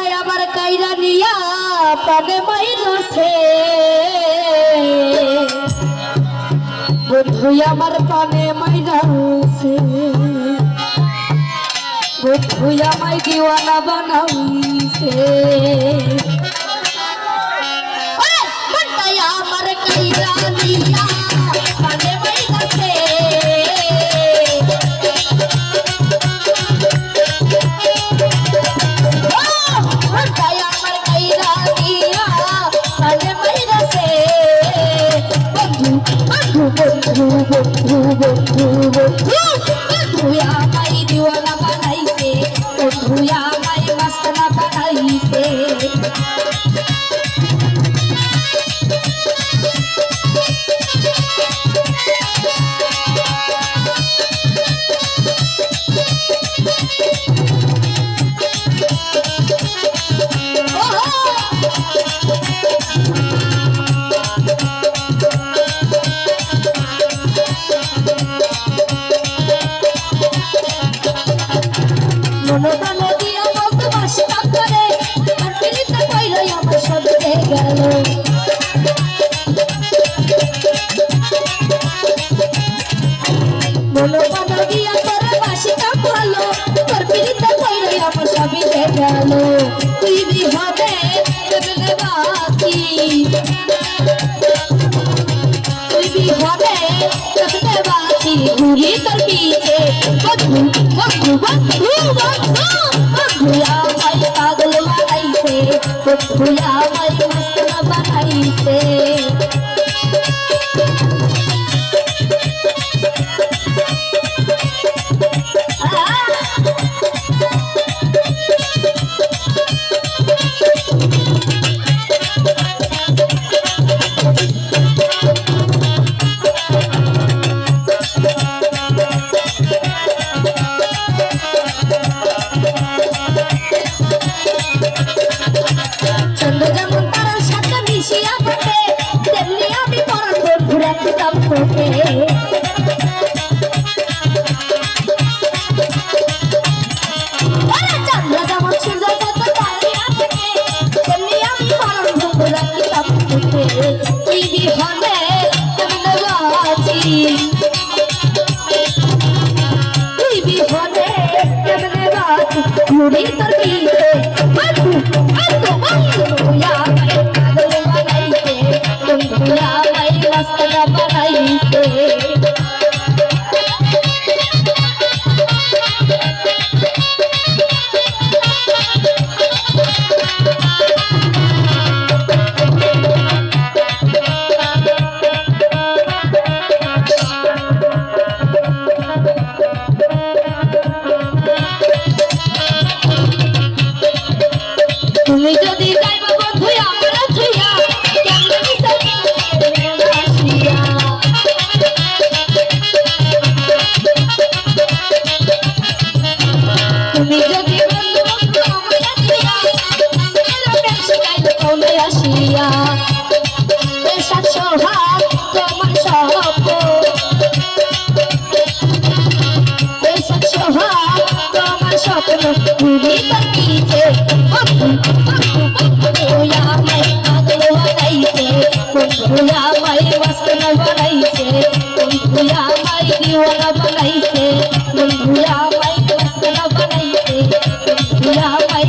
মনটাই আমার কাইরা নিয়া পানে মাইরছে বন্ধু আমার পানে মাইরছে বন্ধু আমায় দিওয়ানা বানাইছে মনটাই আমার কাইরা নিয়া পানে মাইরছে আমায় দিওয়ানা বানাইছে বন্ধু আমায় মস্তানা বানাইছে তুই বিহনে বাকি তুই বিহনে বাকি ঘুরি তোর পিছে বন্ধু বন্ধু বন্ধু বন্ধু আমায় পাগল বানাইছে বন্ধু আমায় মস্তানা বানাইছে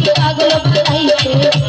पागल बनाइसे